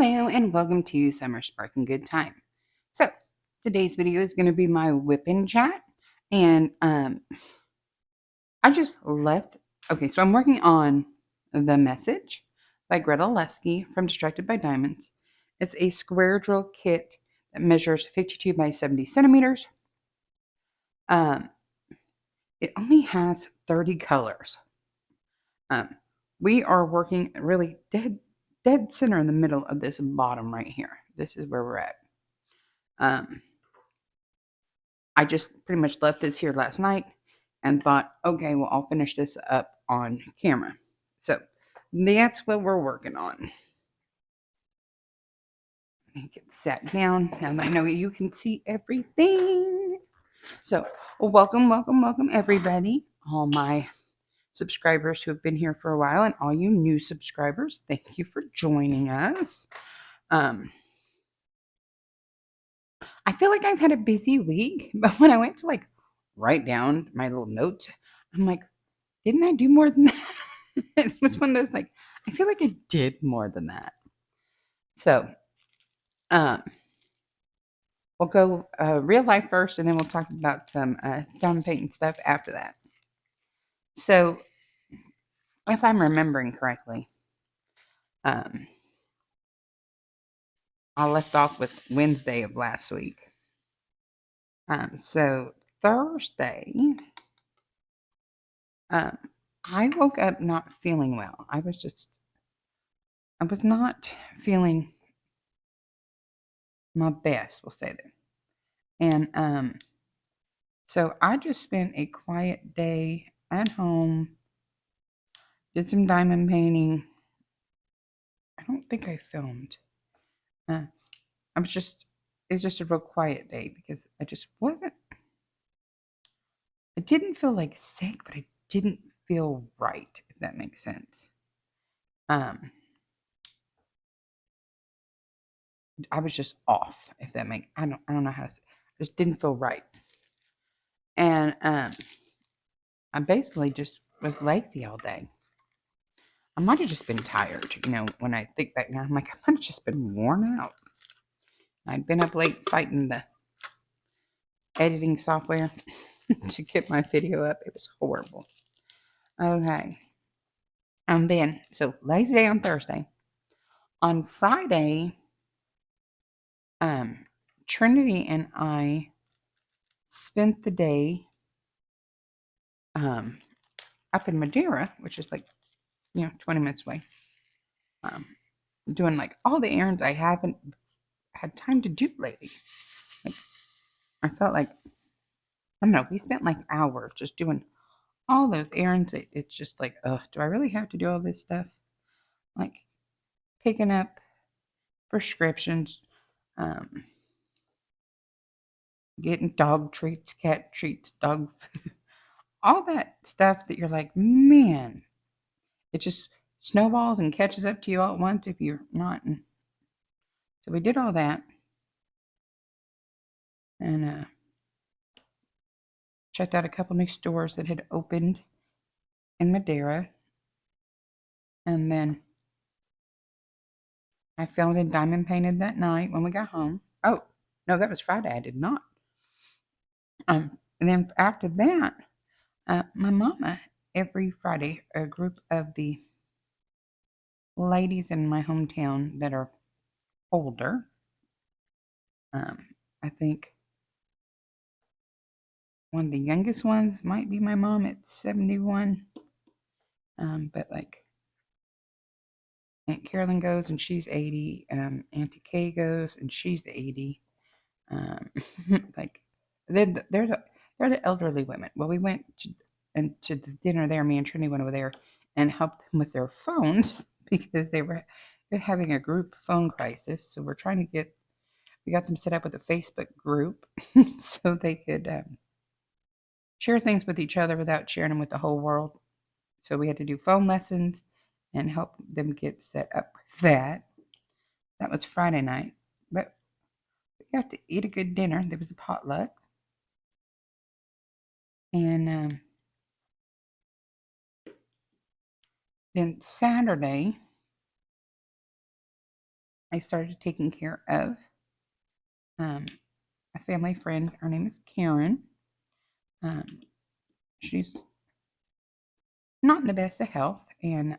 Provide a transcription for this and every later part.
Hello and welcome to Summer Sparking Good Time. So today's video is going to be my whip and chat, and I just left. Okay, so I'm working on The Message by Gretel Lusky from Distracted by Diamonds. It's a square drill kit that measures 52 by 70 centimeters. Um, it only has 30 colors. We are working really dead center in the middle of this bottom right here. This is where we're at. I just pretty much left this here last night and thought, okay, well, I'll finish this up on camera. So that's what we're working on. Let me get sat down now that I know you can see everything. So, welcome, everybody. All my subscribers who have been here for a while, and all you new subscribers, thank you for joining us. I feel like I've had a busy week, but when I went to write down my little notes, I'm like, didn't I do more than that? It was one of those I feel like I did more than that. So, um, we'll go real life first, and then we'll talk about some diamond painting stuff after that. So, if I'm remembering correctly, I left off with Wednesday of last week. So Thursday, I woke up not feeling well. I was not feeling my best, we'll say that. And so I just spent a quiet day at home, did some diamond painting. I don't think I filmed. Uh, it's just a real quiet day because I didn't feel like sick, but I didn't feel right, if that makes sense. I was just off, if that makes, I don't know how to say, I just didn't feel right. And I basically just was lazy all day. I might have just been tired, when I think back now, I'm like, I might have just been worn out. I'd been up late fighting the editing software to get my video up. It was horrible. Okay. Then, so lazy day on Thursday. On Friday, Trinity and I spent the day up in Madeira, which is 20 minutes away, doing all the errands I haven't had time to do lately. I felt like, I don't know, we spent hours just doing all those errands. It's just ugh, do I really have to do all this stuff? Picking up prescriptions, getting dog treats, cat treats, dog food, all that stuff that you're like, man, it just snowballs and catches up to you all at once if you're not. And so we did all that and checked out a couple new stores that had opened in Madeira. And then I filmed and diamond painted that night when we got home. Oh, no, that was Friday. I did not. And then after that, my mama, every Friday, a group of the ladies in my hometown that are older, I think one of the youngest ones might be my mom at 71. But Aunt Carolyn goes and she's 80. Auntie Kay goes and she's 80. Like they're the elderly women. Well, we went to the dinner there. Me and Trinity went over there and helped them with their phones because they're having a group phone crisis. So we got them set up with a Facebook group so they could share things with each other without sharing them with the whole world. So we had to do phone lessons and help them get set up with that. That was Friday night, but we got to eat a good dinner. There was a potluck. And then Saturday, I started taking care of a family friend. Her name is Karen. She's not in the best of health, and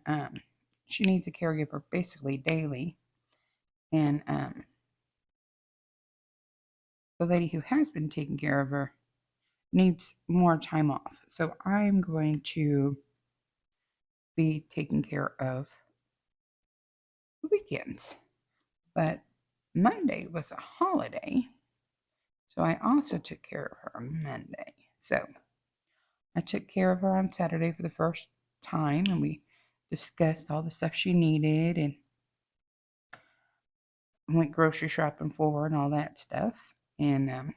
she needs a caregiver basically daily. And the lady who has been taking care of her needs more time off. So I'm going to be taking care of the weekends. But Monday was a holiday, so I also took care of her on Monday. So I took care of her on Saturday for the first time, and we discussed all the stuff she needed and went grocery shopping for her and all that stuff. And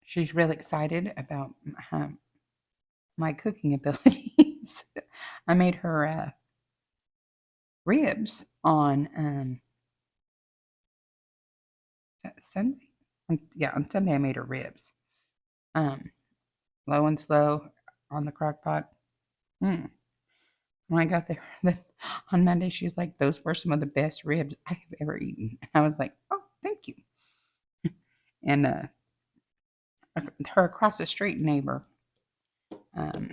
she's really excited about my cooking abilities. I made her ribs on Sunday. Yeah, on Sunday I made her ribs. Um, Low and slow on the crock pot. Mm. When I got there on Monday, she was like, "Those were some of the best ribs I have ever eaten." I was like, "Oh, thank you." And her across the street neighbor, um,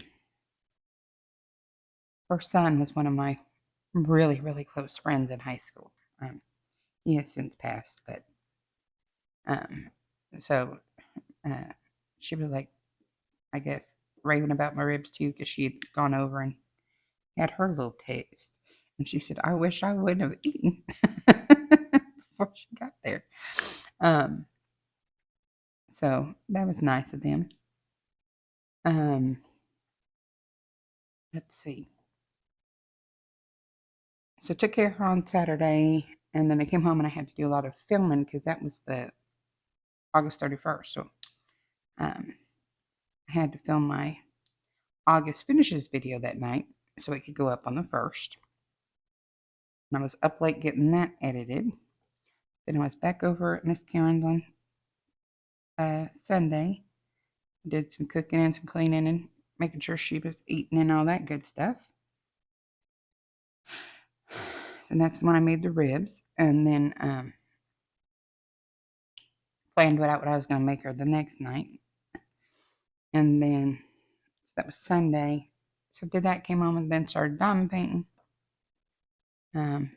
her son was one of my really, really close friends in high school. He has since passed, but um, so uh, she was like, I guess, raving about my ribs too, because she had gone over and had her little taste. And she said, I wish I wouldn't have eaten before she got there. Um, so that was nice of them. Um, let's see. So I took care of her on Saturday, and then I came home and I had to do a lot of filming because that was the August 31st. So um, I had to film my August finishes video that night so it could go up on the 1st. And I was up late getting that edited. Then I was back over at Miss Karen's on Sunday. Did some cooking and some cleaning and making sure she was eating and all that good stuff. And that's when I made the ribs. And then planned what I was going to make her the next night. And then so that was Sunday. So did that, came home and then started diamond painting. Um,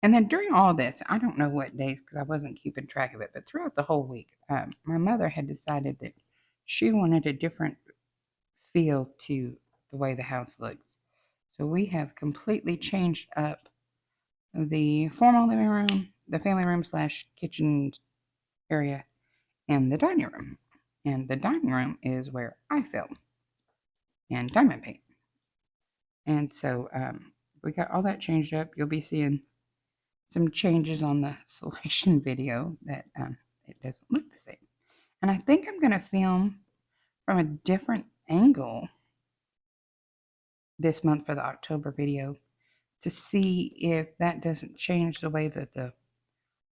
and then during all this, I don't know what days because I wasn't keeping track of it, but throughout the whole week, my mother had decided that she wanted a different feel to the way the house looks. So we have completely changed up the formal living room, the family room slash kitchen area, and the dining room. And the dining room is where I film and diamond paint. And so we got all that changed up. You'll be seeing some changes on the selection video that it doesn't look the same. And I think I'm going to film from a different angle this month for the October video to see if that doesn't change the way that the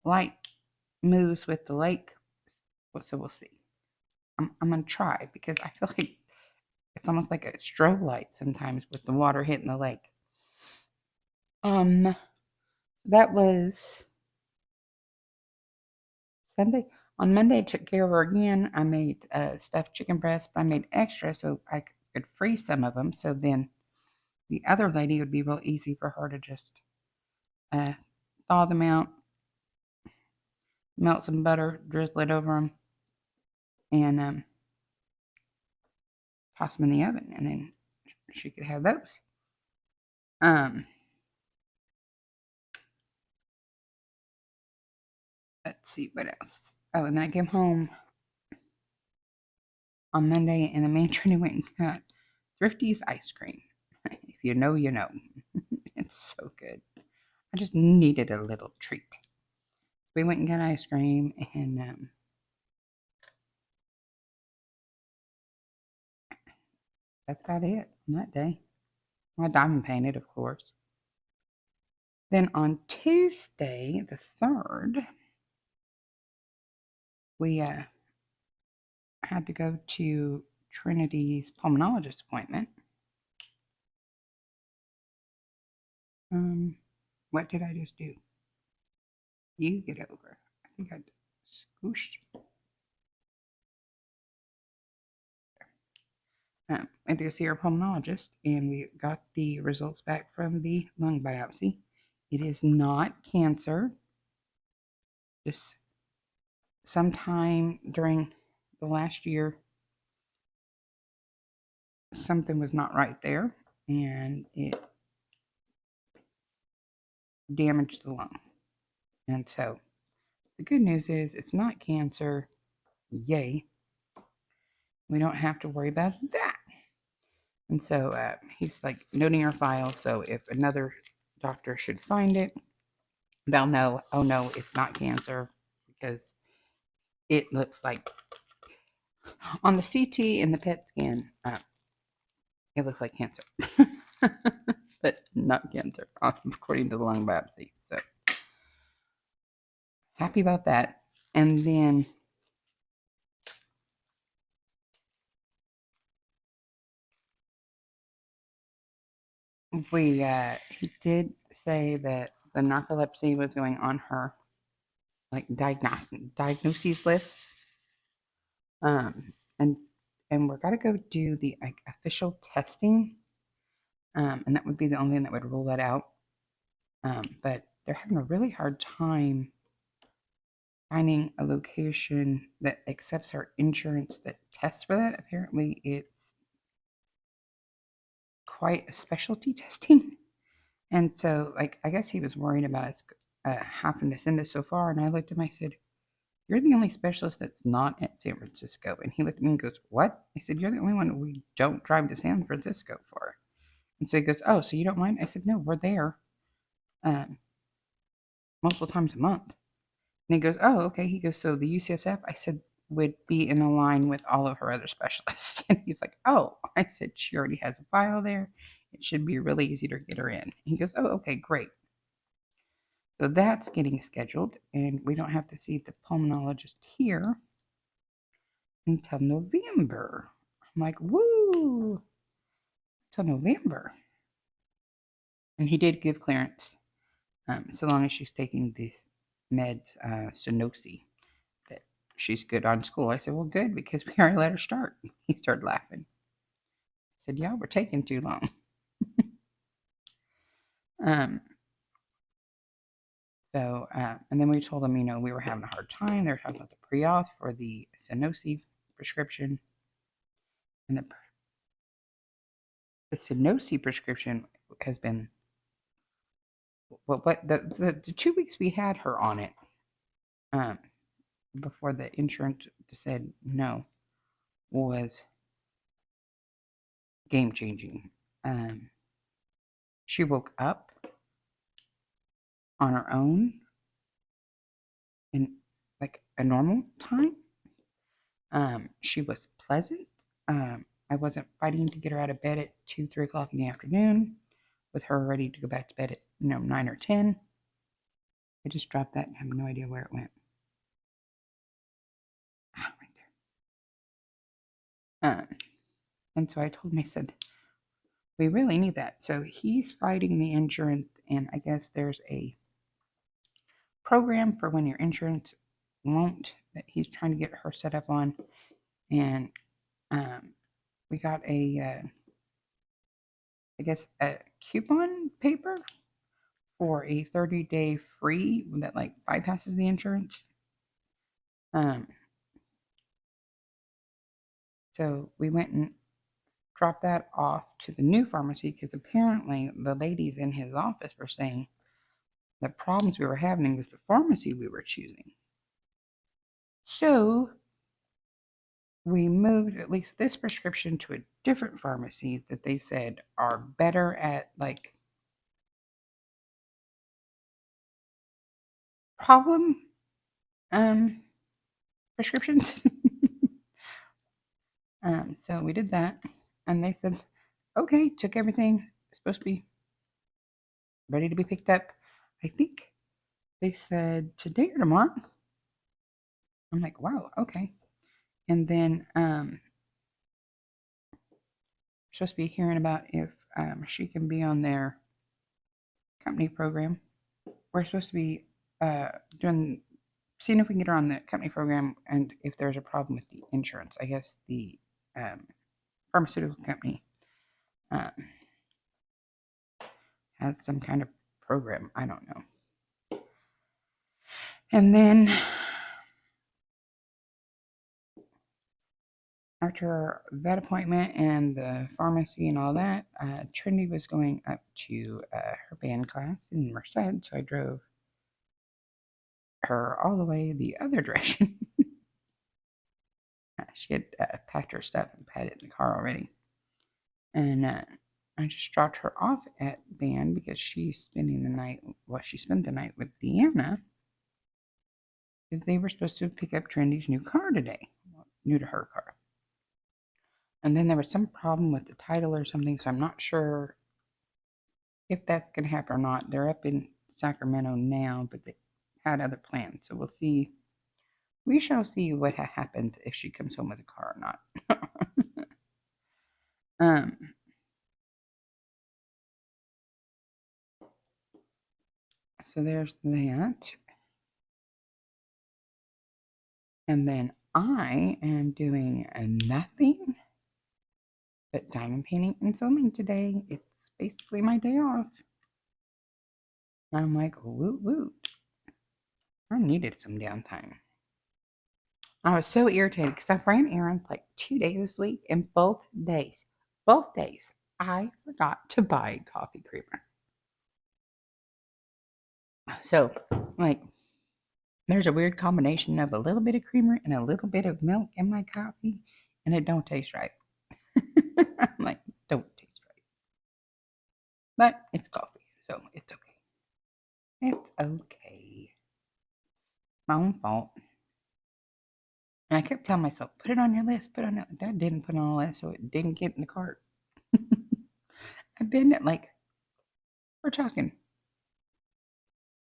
light moves with the lake. So we'll see. I'm going to try because I feel like it's almost like a strobe light sometimes with the water hitting the lake. That was Sunday. On Monday, I took care of her again. I made stuffed chicken breast, but I made extra so I could freeze some of them. So then the other lady would be real easy for her to just thaw them out, melt some butter, drizzle it over them, and toss them in the oven, and then she could have those. Let's see what else. Oh, and then I came home on Monday, and the matron went and got Thrifty's ice cream. If you know, you know. It's so good. I just needed a little treat. We went and got ice cream, and that's about it on that day. I diamond painted, of course. Then on Tuesday, the 3rd, we had to go to Trinity's pulmonologist appointment. What did I just do? You get over. I think I scooshed. I did see our pulmonologist, and we got the results back from the lung biopsy. It is not cancer. Just sometime during the last year, something was not right there, and it damaged the lung. And so the good news is it's not cancer. Yay. We don't have to worry about that. And so he's like noting our file. So if another doctor should find it, they'll know, oh no, it's not cancer because it looks like on the CT and the PET scan, it looks like cancer. But not cancer, according to the lung biopsy. So happy about that. And then he did say that the narcolepsy was going on her like diagnoses list. And we're gotta go do the like official testing. And that would be the only thing that would rule that out. But they're having a really hard time finding a location that accepts our insurance that tests for that. Apparently, it's quite a specialty testing. And so, like, I guess he was worried about us having to send us so far. And I looked at him, I said, "You're the only specialist that's not at San Francisco." And he looked at me and goes, "What?" I said, "You're the only one we don't drive to San Francisco for." And so he goes, "Oh, so you don't mind?" I said, "No, we're there um, multiple times a month." And he goes, "Oh, okay." He goes, "So the UCSF," I said, "would be in a line with all of her other specialists." And he's like, "Oh," I said, "She already has a file there. It should be really easy to get her in." And he goes, "Oh, okay, great." So that's getting scheduled, and we don't have to see the pulmonologist here until November. I'm like, woo, till November. And he did give clearance, so long as she's taking these meds, Sunosi, that she's good on school. I said, well, good, because we already let her start. He started laughing. I said, yeah, we're taking too long. um, and then we told them, we were having a hard time. They were talking about the pre-auth for the Sunosi prescription. And the Sunosi prescription has been, well, what the 2 weeks we had her on it, um, before the insurance said no, was game changing. She woke up on her own in like a normal time. She was pleasant. I wasn't fighting to get her out of bed at 2, 3 o'clock in the afternoon with her ready to go back to bed at 9 or 10. I just dropped that and have no idea where it went. Right there. And so I told him, I said, we really need that. So he's fighting the insurance, and I guess there's a program for when your insurance won't, that he's trying to get her set up on. And we got I guess, a coupon paper for a 30-day free that like bypasses the insurance. So we went and dropped that off to the new pharmacy because apparently the ladies in his office were saying the problems we were having was the pharmacy we were choosing. So we moved at least this prescription to a different pharmacy that they said are better at like problem prescriptions. So we did that, and they said, okay, took everything. It's supposed to be ready to be picked up. I think they said today or tomorrow. I'm like, wow, okay. And then supposed to be hearing about if she can be on their company program. We're supposed to be doing seeing if we can get her on the company program, and if there's a problem with the insurance. I guess the um, pharmaceutical company um, has some kind of program. I don't know. And then after that appointment and the pharmacy and all that, Trinity was going up to her band class in Merced, so I drove her all the way the other direction. She had packed her stuff and had it in the car already. And I just dropped her off at band because she's spending the night, well, she spent the night with Deanna because they were supposed to pick up Trinity's new car today, new to her car. And then there was some problem with the title or something, so I'm not sure if that's going to happen or not. They're up in Sacramento now, but they had other plans, so we'll see. We shall see what happens if she comes home with a car or not. So there's that. And then I am doing nothing but diamond painting and filming today. It's basically my day off. I'm like, woot woot. I needed some downtime. I was so irritated because I ran errands like 2 days this week, and both days, I forgot to buy coffee creamer. So, like, there's a weird combination of a little bit of creamer and a little bit of milk in my coffee, and it don't taste right. I'm like, don't taste right. But it's coffee, so it's okay. It's okay. My own fault. And I kept telling myself, put it on your list, put it on it. I didn't put it on the list, so it didn't get in the cart. I've been at like, we're talking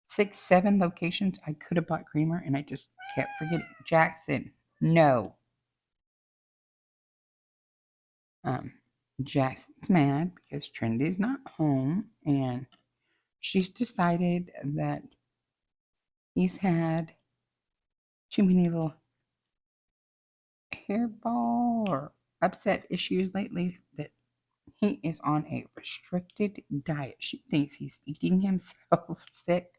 6, 7 locations. I could have bought creamer, and I just kept forgetting. Jackson, no. Jackson's mad because Trinity's not home, and she's decided that he's had too many little hairball or upset issues lately that he is on a restricted diet. She thinks he's eating himself sick.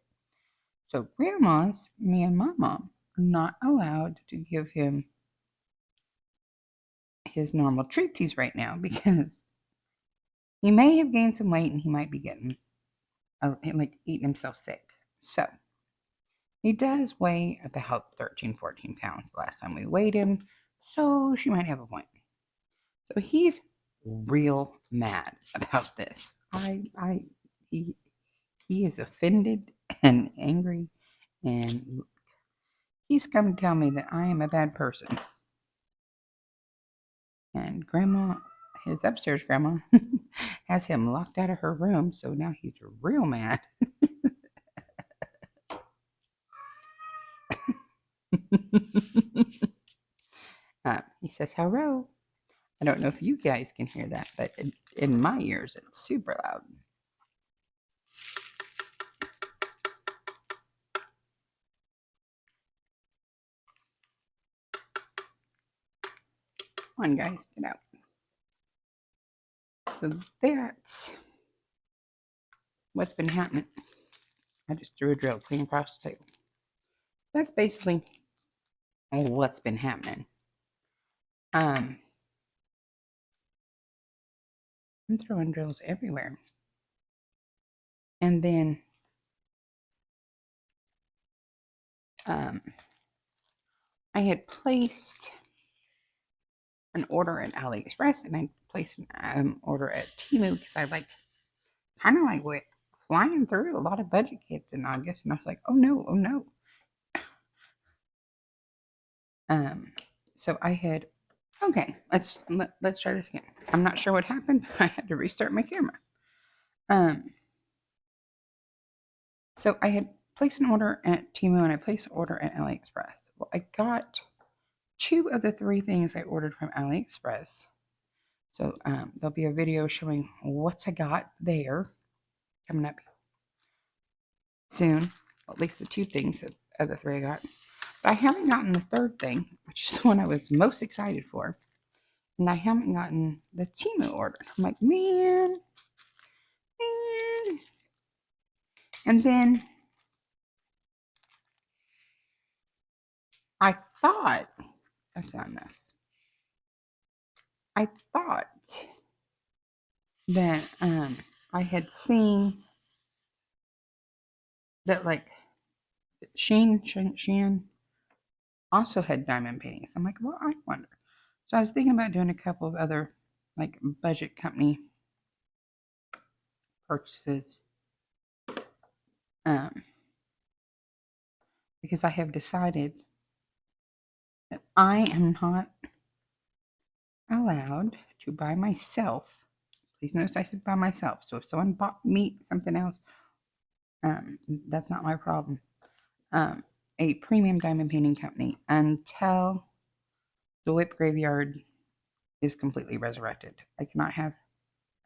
So grandmas, me and my mom, are not allowed to give him his normal treats he's right now because he may have gained some weight and he might be getting like eating himself sick. So he does weigh about 13, 14 pounds the last time we weighed him. So she might have a point. So he's real mad about this. He is offended and angry, and he's come to tell me that I am a bad person. And grandma, his upstairs grandma, has him locked out of her room, so now he's real mad. He says, hello. I don't know if you guys can hear that, but in my ears, it's super loud. Come on, guys, get out. So that's what's been happening. I just threw a drill clean across the table. That's basically what's been happening. I'm throwing drills everywhere. And then I had placed an order at AliExpress, and I placed an order at Temu because I kind of like went flying through a lot of budget kits in August, and I was like, oh no. So I had, okay, let's try this again. I'm not sure what happened. I had to restart my camera. So I had placed an order at Temu and I placed an order at AliExpress. Well, I got 2 of the 3 things I ordered from AliExpress. So there'll be a video showing what I got there coming up. soon. At least the two things of the three I got. But I haven't gotten the third thing, which is the one I was most excited for. And I haven't gotten the Temu order. I'm like, man. And then I thought, that's not enough. I thought that I had seen that like Shein also had diamond paintings. I'm like, well, I wonder. So I was thinking about doing a couple of other like budget company purchases, um, because I have decided that I am not allowed to buy myself. Please notice I said by myself. So if someone bought me something else, that's not my problem. A premium diamond painting company until the WIP graveyard is completely resurrected. I cannot have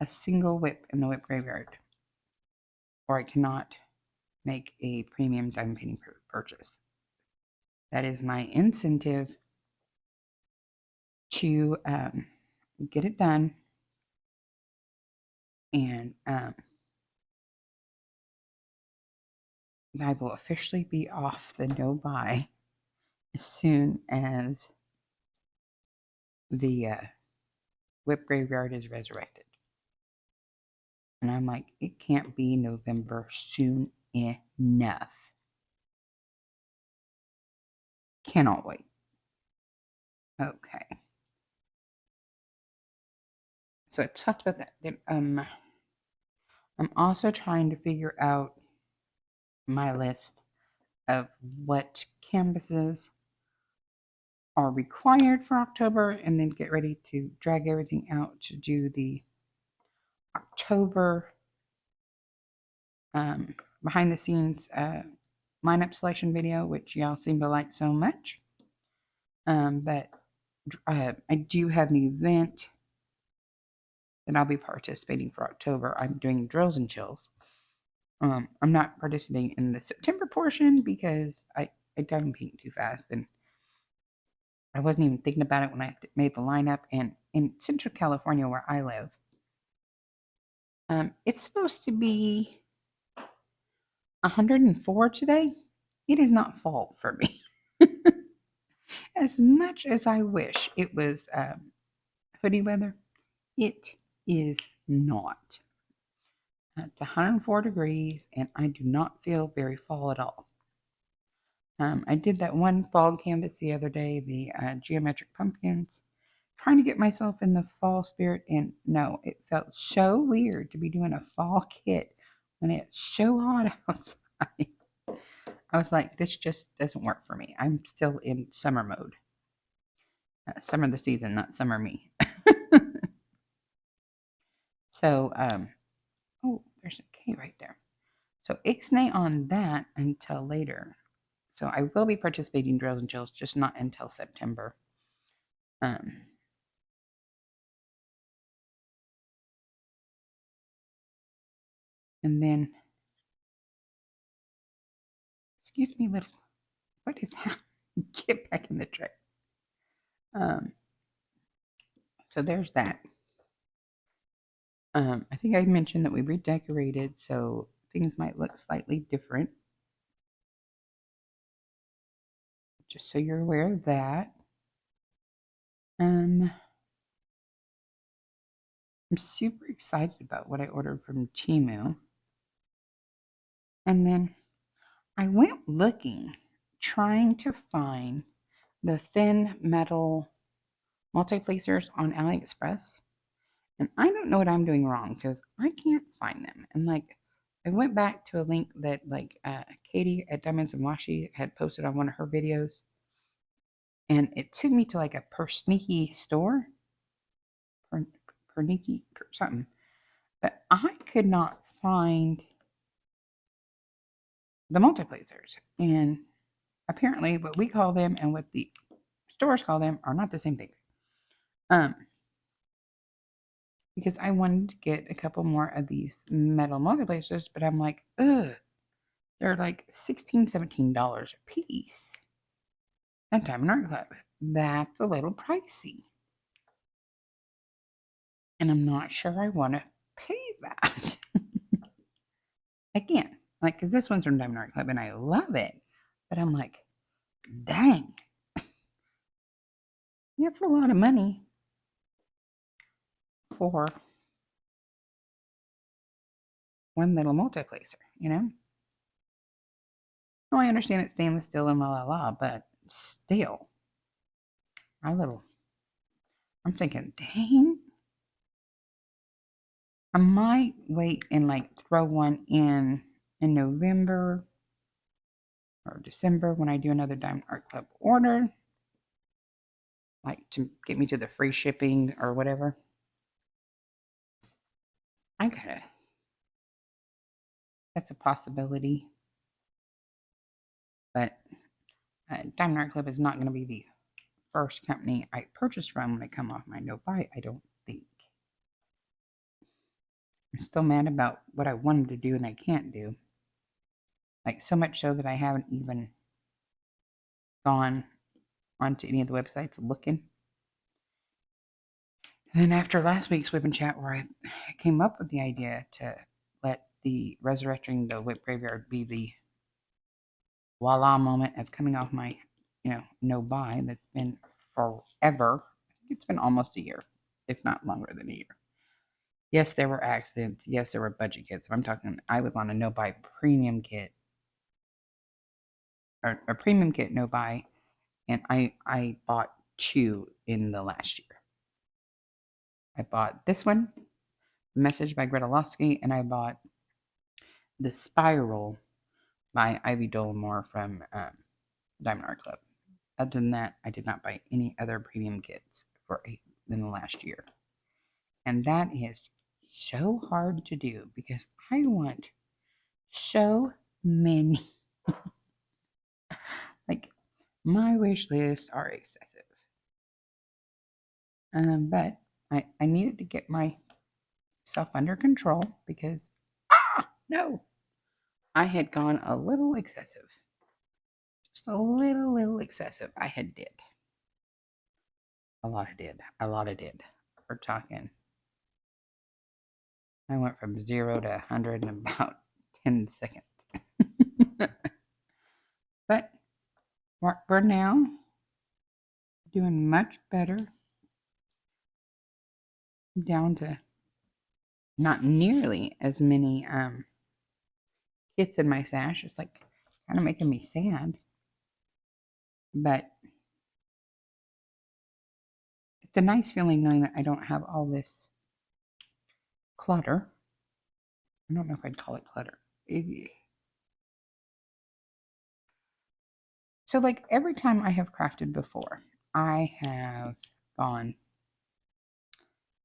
a single WIP in the WIP graveyard, or I cannot make a premium diamond painting purchase. That is my incentive to get it done, and I will officially be off the no buy as soon as the WIP graveyard is resurrected. And I'm like, it can't be November soon enough. Cannot wait. Okay. So I talked about that. I'm also trying to figure out my list of what canvases are required for October, and then get ready to drag everything out to do the October behind the scenes lineup selection video, which y'all seem to like so much. But I do have an event that I'll be participating for October. I'm doing drills and chills. I'm not participating in the September portion because I diamond paint too fast, and I wasn't even thinking about it when I made the lineup. And in Central California, where I live, it's supposed to be 104 today. It is not fall for me. As much as I wish it was hoodie weather, it is not. It's 104 degrees, and I do not feel very fall at all. I did that one fall canvas the other day, the geometric pumpkins, trying to get myself in the fall spirit, and no, it felt so weird to be doing a fall kit when it's so hot outside. I was like, this just doesn't work for me. I'm still in summer mode. Summer of the season, not summer me. So, oh, there's a K right there. So, ixnay on that until later. So, I will be participating in drills and chills, just not until September. Um, and then, excuse me, little, what is happening? Get back in the tray. So there's that. I think I mentioned that we redecorated, so things might look slightly different. Just so you're aware of that. I'm super excited about what I ordered from Temu. And then I went looking, trying to find the thin metal multi-placers on AliExpress. And I don't know what I'm doing wrong because I can't find them. And like, I went back to a link that like Katie at Diamonds and Washi had posted on one of her videos, and it took me to like a Persnicky store, Pernicky something, but I could not find the multiplacers. And apparently, what we call them and what the stores call them are not the same things. Because I wanted to get a couple more of these metal multiplacers, but I'm like, ugh, They're like $16, $17 a piece at Diamond Art Club. That's a little pricey. And I'm not sure I want to pay that. Again, like, because this one's from Diamond Art Club and I love it. But I'm like, dang, that's a lot of money for one little multiplacer, you know? Oh, I understand it's stainless steel and la la la, but still, I'm thinking, dang, I might wait and like throw one in November or December when I do another Diamond Art Club order, like to get me to the free shipping or whatever. I gotta, that's a possibility, but Diamond Art Club is not going to be the first company I purchase from when I come off my no buy, I don't think. I'm still mad about what I wanted to do and I can't do. Like, so much so that I haven't even gone onto any of the websites looking. And then after last week's WIP and chat, where I came up with the idea to let the resurrecting the WIP graveyard be the voila moment of coming off my, no buy that's been forever. It's been almost a year, if not longer than a year. Yes, there were accidents. Yes, there were budget kits. If I'm talking, I was on a no buy premium kit, or a premium kit no buy, and I bought two in the last year. I bought this one, Message by Gretel Lusky, and I bought The Spiral by Ivy Dollamore from Diamond Art Club. Other than that, I did not buy any other premium kits in the last year. And that is so hard to do because I want so many. Like, my wish lists are excessive. But I needed to get myself under control because, no, I had gone a little excessive. Just a little excessive. I had did. A lot of did. A lot of did. We're talking. I went from 0 to 100 in about 10 seconds. But we're now doing much better. Down to not nearly as many kits in my stash. It's like kind of making me sad. But it's a nice feeling knowing that I don't have all this clutter. I don't know if I'd call it clutter. So, like, every time I have crafted before, I have gone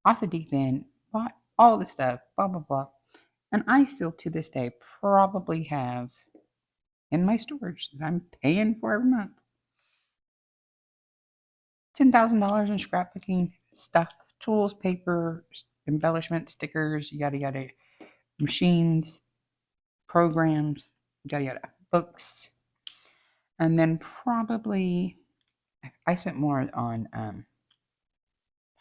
off the deep end, bought all the stuff, blah, blah, blah. And I still, to this day, probably have in my storage that I'm paying for every month $10,000 in scrapbooking stuff, tools, paper, embellishment, stickers, yada, yada, machines, programs, yada, yada, books. And then probably I spent more on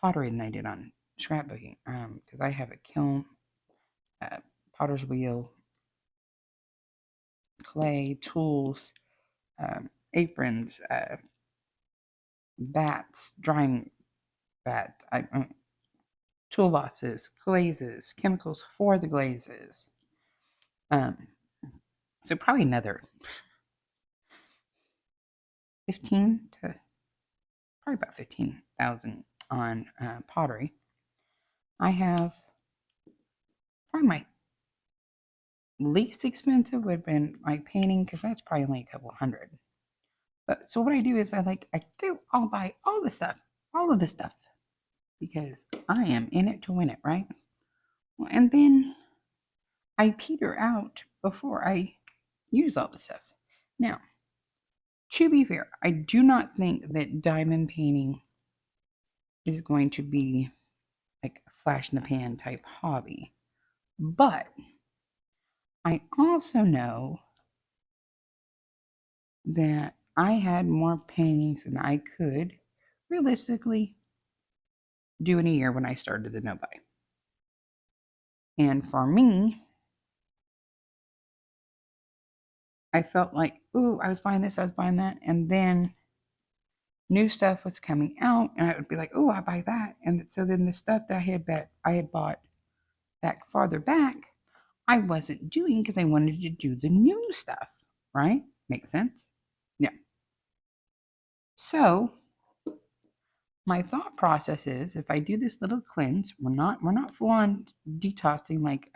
pottery than I did on scrapbooking because I have a kiln, potter's wheel, clay, tools, aprons, bats, drying bats, toolboxes, glazes, chemicals for the glazes. So probably another 15 to probably about 15,000 on pottery. I have probably my least expensive would have been my painting because that's probably only a couple hundred. But so what I do is I'll buy all the stuff, all of the stuff, because I am in it to win it, right? Well, and then I peter out before I use all the stuff. Now, to be fair, I do not think that diamond painting is going to be like a flash in the pan type hobby. But I also know that I had more paintings than I could realistically do in a year when I started the nobody. And for me, I felt like, ooh, I was buying this, I was buying that, and then new stuff was coming out, and I would be like, oh, I buy that, and so then the stuff that I had bought back farther back, I wasn't doing because I wanted to do the new stuff, right? Makes sense? Yeah. So my thought process is, if I do this little cleanse, we're not full on detoxing like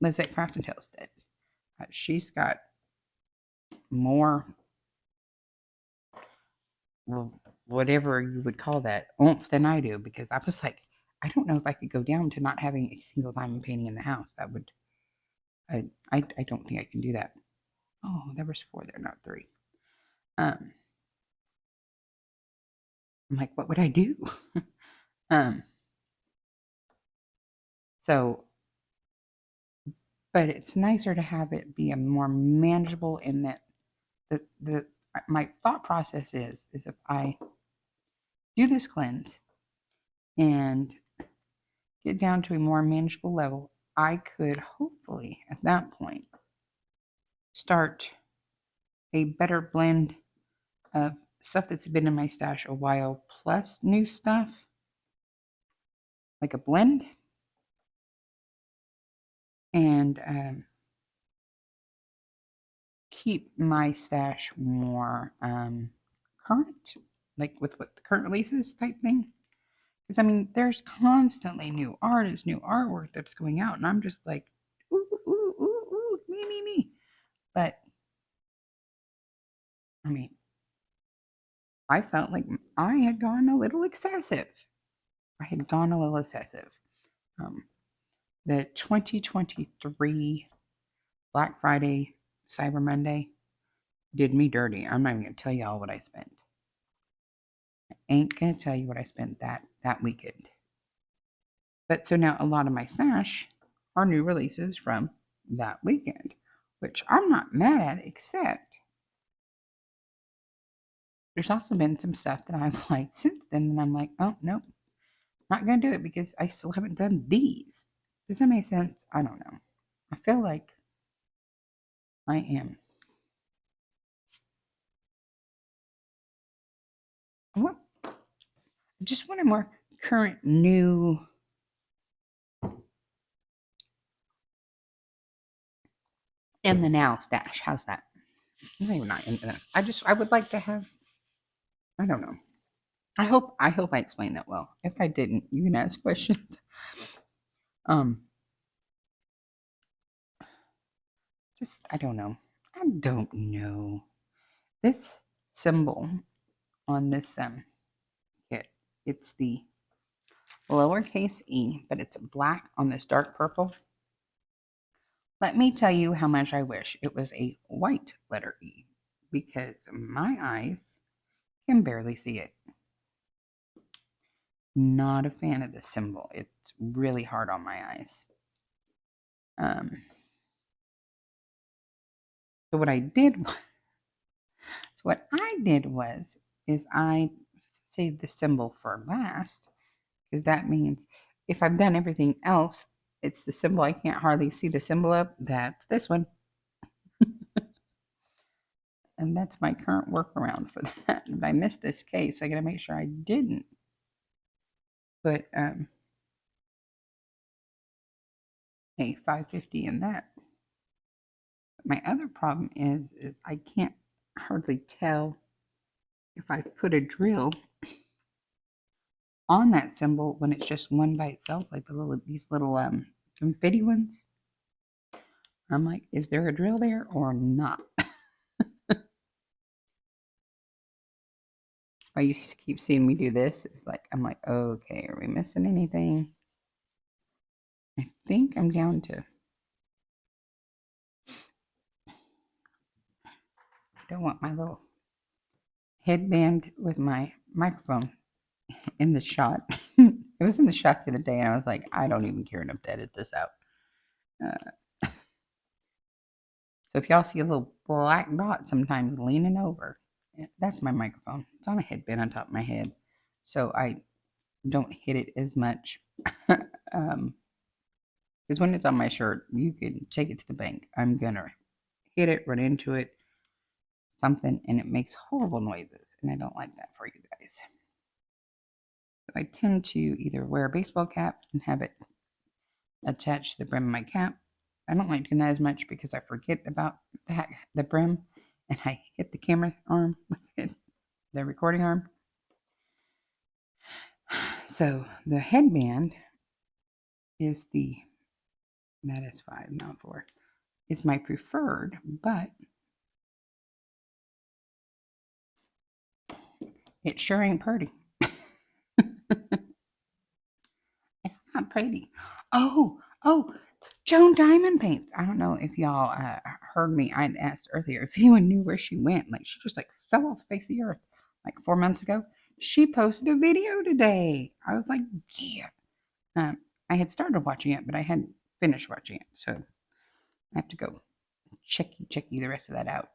Lizette Craft and Tales did. She's got more, well, whatever you would call that, oomph than I do, because I was like, I don't know if I could go down to not having a single diamond painting in the house. That would, I don't think I can do that. Oh, there was 4 there, not 3. Um, I'm like, what would I do? um, so, but it's nicer to have it be a more manageable in that the my thought process is if I do this cleanse and get down to a more manageable level, I could hopefully at that point start a better blend of stuff that's been in my stash a while plus new stuff, like a blend, and keep my stash more current, like with what the current releases type thing. Because I mean, there's constantly new artists, new artwork that's going out, and I'm just like, ooh, ooh, ooh, ooh, me. But I mean, I felt like I had gone a little excessive. I had gone a little excessive. Um, the 2023 Black Friday, Cyber Monday did me dirty. I'm not even gonna tell y'all what I spent. I ain't gonna tell you what I spent that weekend. But so now a lot of my stash are new releases from that weekend, which I'm not mad at, except there's also been some stuff that I've liked since then, and I'm like, oh nope, not gonna do it because I still haven't done these. Does that make sense? I don't know. I feel like I am. What? Just want a more current, new. In the now stash. How's that? Maybe not in the. I would like to have. I don't know. I hope I explained that well. If I didn't, you can ask questions. Um, just I don't know. I don't know. This symbol on this kit, it's the lowercase e, but it's black on this dark purple. Let me tell you how much I wish it was a white letter E, because my eyes can barely see it. Not a fan of this symbol. It's really hard on my eyes. Um, so what I did, is I saved the symbol for last, because that means if I've done everything else, it's the symbol I can't hardly see the symbol of. That's this one, and that's my current workaround for that. If I missed this case, I got to make sure I didn't put a 550 in that. My other problem is I can't hardly tell if I put a drill on that symbol when it's just one by itself, like these little confetti ones. I'm like, is there a drill there or not? I used to keep seeing me do this. It's like I'm like, okay, are we missing anything? I think I'm down to. I don't want my little headband with my microphone in the shot. It was in the shot the other day, and I was like, I don't even care enough to edit this out. Uh, So if y'all see a little black dot sometimes leaning over, that's my microphone. It's on a headband on top of my head, so I don't hit it as much. Because when it's on my shirt, you can take it to the bank. I'm gonna hit it, run into it, something, and it makes horrible noises, and I don't like that for you guys. So I tend to either wear a baseball cap and have it attached to the brim of my cap. I don't like doing that as much because I forget about the brim, and I hit the camera arm with it, the recording arm. So the headband is that is 5, not 4, is my preferred, but it sure ain't pretty. It's not pretty. Oh, Joan Diamond paints. I don't know if y'all heard me. I asked earlier if anyone knew where she went. Like, she just like fell off the face of the earth like 4 months ago. She posted a video today. I was like, yeah. I had started watching it, but I hadn't finished watching it, so I have to go check the rest of that out.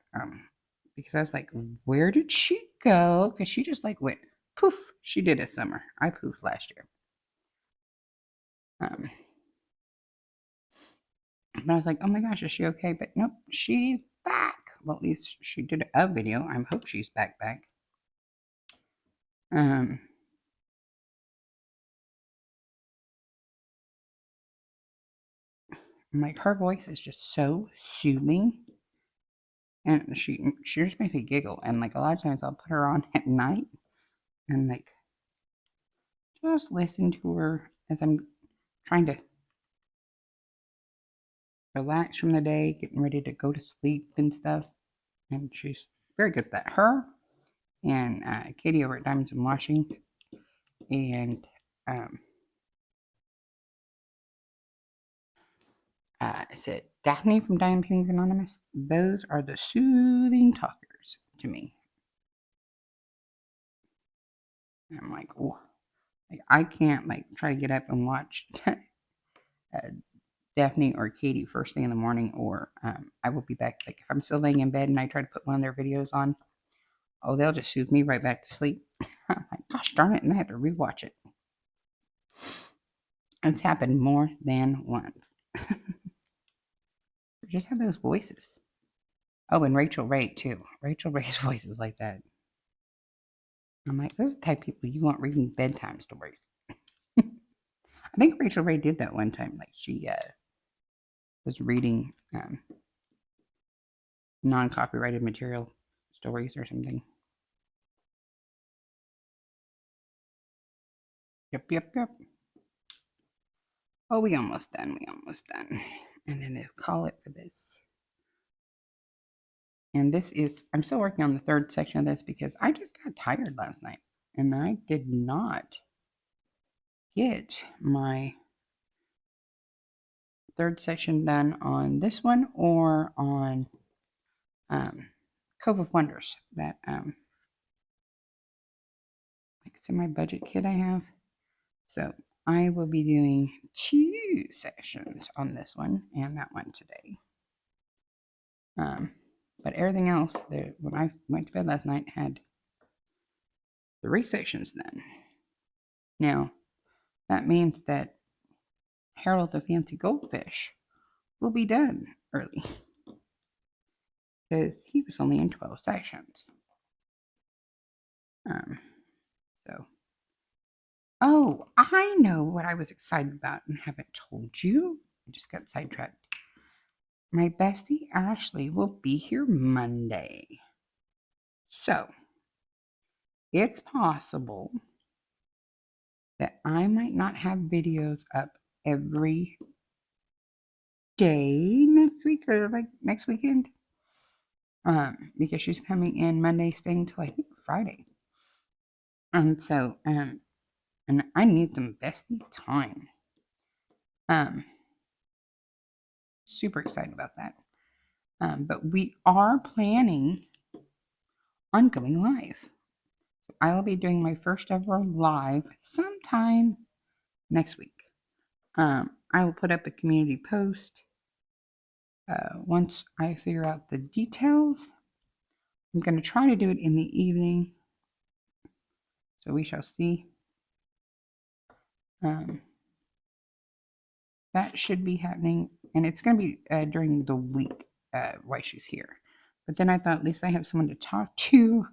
Because I was like, where did she go? Because she just like went poof. She did it summer. I poofed last year. But I was like, oh my gosh, is she okay? But nope, she's back. Well, at least she did a video. I hope she's back. Um, like her voice is just so soothing, and she just makes me giggle. And like a lot of times, I'll put her on at night and like just listen to her as I'm trying to relax from the day, getting ready to go to sleep and stuff. And she's very good at that. Her and Katie over at Diamonds and Washing, and is it Daphne from Diamond Paintings Anonymous? Those are the soothing talkers to me. And I'm like, oh, like I can't like try to get up and watch Daphne or Katie first thing in the morning, or I will be back. Like if I'm still laying in bed and I try to put one of their videos on, oh, they'll just soothe me right back to sleep. I'm like, gosh darn it, and I have to rewatch it. It's happened more than once. Just have those voices. Oh, and Rachel Ray too. Rachel Ray's voice is like that. I'm like, those are the type of people you want reading bedtime stories. I think Rachel Ray did that one time. Like she was reading non-copyrighted material stories or something. Yep. Oh, we almost done. And then they'll call it for this. And this is, I'm still working on the third section of this because I just got tired last night. And I did not get my third section done on this one or on Cove of Wonders, that like semi-budget kit I have. So I will be doing 2 sections on this one and that one today. But everything else, there, when I went to bed last night, had 3 sections done. Now, that means that Harold the Fancy Goldfish will be done early because he was only in 12 sections. So, oh, I know what I was excited about and haven't told you. I just got sidetracked. My bestie Ashley will be here Monday. So, it's possible that I might not have videos up every day next week or like next weekend. Because she's coming in Monday, staying till I think Friday. And so, and I need some bestie time. Super excited about that. But we are planning on going live. I will be doing my first ever live sometime next week. I will put up a community post once I figure out the details, I'm going to try to do it in the evening. So we shall see. That should be happening, and it's going to be during the week while she's here. But then I thought at least I have someone to talk to,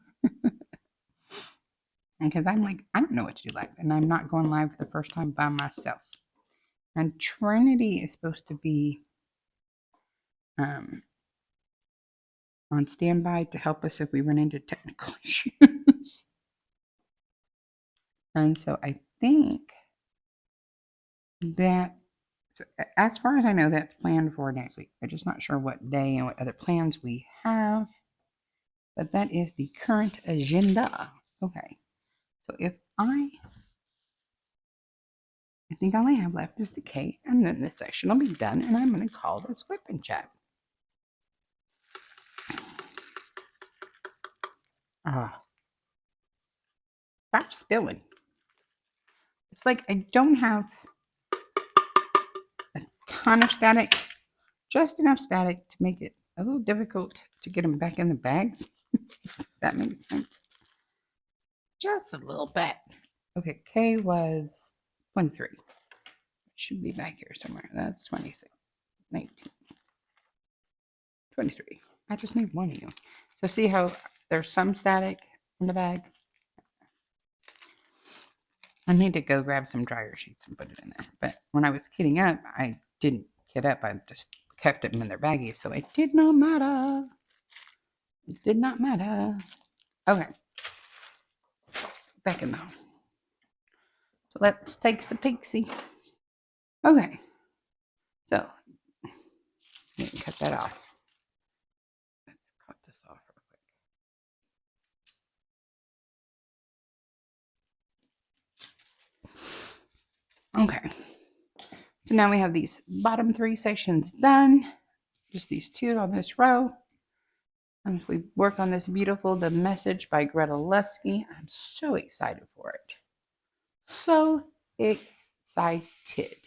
because I'm like, I don't know what to do live, and I'm not going live for the first time by myself. And Trinity is supposed to be on standby to help us if we run into technical issues. And so I think that, so as far as I know, that's planned for next week. I'm just not sure what day and what other plans we have. But that is the current agenda. Okay. So I think all I have left is the K, and then this section will be done, and I'm going to call this WIP and chat. Stop spilling. It's like I don't have a ton of static, just enough static to make it a little difficult to get them back in the bags. Does that make sense? Just a little bit. Okay, K was 23. It should be back here somewhere. That's 26, 19, 23. I just need one of you. So see how there's some static in the bag? I need to go grab some dryer sheets and put it in there. But when I was kitting up, I didn't kit up. I just kept them in their baggies. So it did not matter. It did not matter. Okay. Back in the home. So let's take some peeksy. Okay. So, let me cut that off. Let's cut this off real quick. Okay. So now we have these bottom 3 sections done. Just these 2 on this row. And we work on this beautiful The Message by Gretel Lusky. I'm so excited for it. So excited.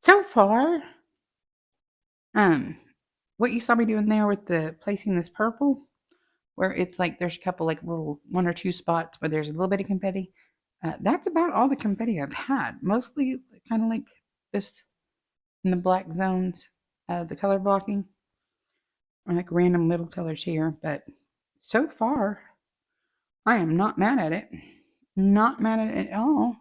So far, what you saw me doing there with the placing this purple, where it's like there's a couple like little 1 or 2 spots where there's a little bit of confetti. That's about all the confetti I've had. Mostly kind of like this in the black zones, the color blocking, or like random little colors here. But so far, I am not mad at it. Not mad at it at all.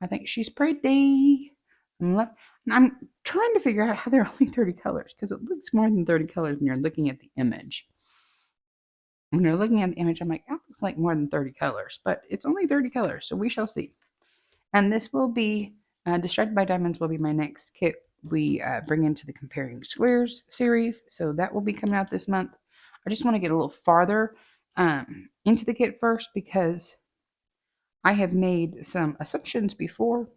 I think she's pretty. I'm trying to figure out how there are only 30 colors, because it looks more than 30 colors when you're looking at the image. When you're looking at the image, I'm like, that looks like more than 30 colors, but it's only 30 colors, so we shall see. And this will be, Distracted by Diamonds will be my next kit we bring into the Comparing Squares series, so that will be coming out this month. I just want to get a little farther into the kit first, because I have made some assumptions before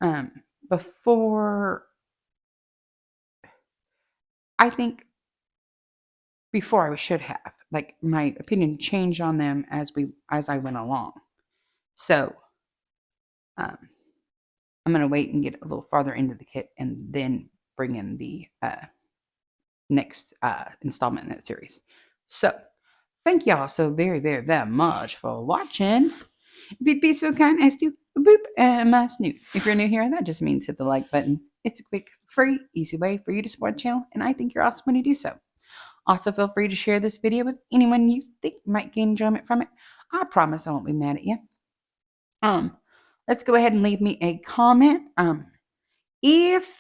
I think before I should have, like, my opinion changed on them as I went along. So I'm going to wait and get a little farther into the kit and then bring in the next installment in that series. So thank y'all so very, very, very much for watching. If you'd be so kind as to boop my snoot. If you're new here, that just means hit the like button. It's a quick, free, easy way for you to support the channel, and I think you're awesome when you do so. Also, feel free to share this video with anyone you think might gain enjoyment from it. I promise I won't be mad at you. Let's go ahead and leave me a comment. If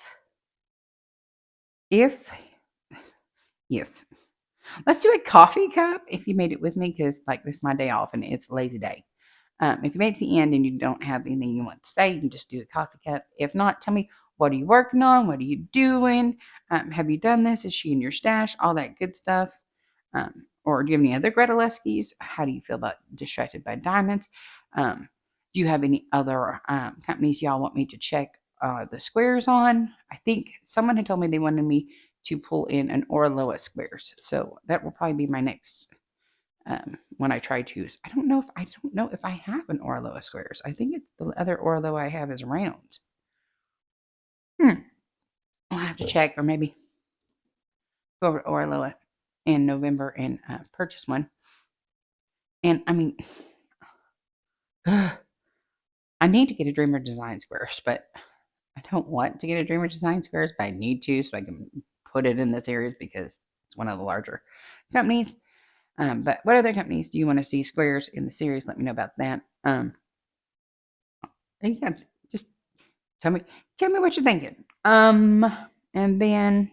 let's do a coffee cup if you made it with me, because like this is my day off and it's a lazy day. If you made it to the end and you don't have anything you want to say, you can just do a coffee cup. If not, tell me, what are you working on? What are you doing? Have you done this? Is she in your stash? All that good stuff. Or do you have any other Gretel Luskys? How do you feel about Distracted by Diamonds? Do you have any other companies y'all want me to check the squares on? I think someone had told me they wanted me to pull in an Orloa squares. So that will probably be my next when I try to. I don't know if I have an Orloa squares. I think it's the other Orloa I have is round. I'll have to check, or maybe go over to Orloa in November and purchase one. And I mean, I need to get a Dreamer Design Squares, but I don't want to get a Dreamer Design Squares, but I need to so I can put it in the series because it's one of the larger companies. But what other companies do you want to see squares in the series? Let me know about that. Yeah, just tell me what you're thinking. And then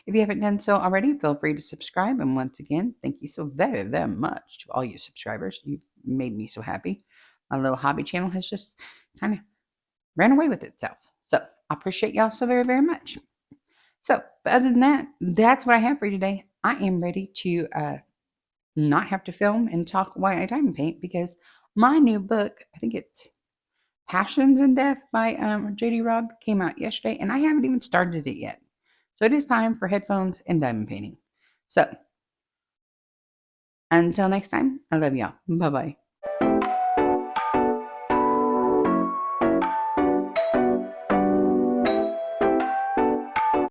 if you haven't done so already, feel free to subscribe. And once again, thank you so very, very much to all you subscribers. You made me so happy. My little hobby channel has just kind of ran away with itself. So I appreciate y'all so very, very much. So, but other than that, that's what I have for you today. I am ready to not have to film and talk while I diamond paint because my new book, I think it's Passions and Death by JD Robb, came out yesterday, and I haven't even started it yet. So it is time for headphones and diamond painting. So until next time, I love y'all. Bye bye.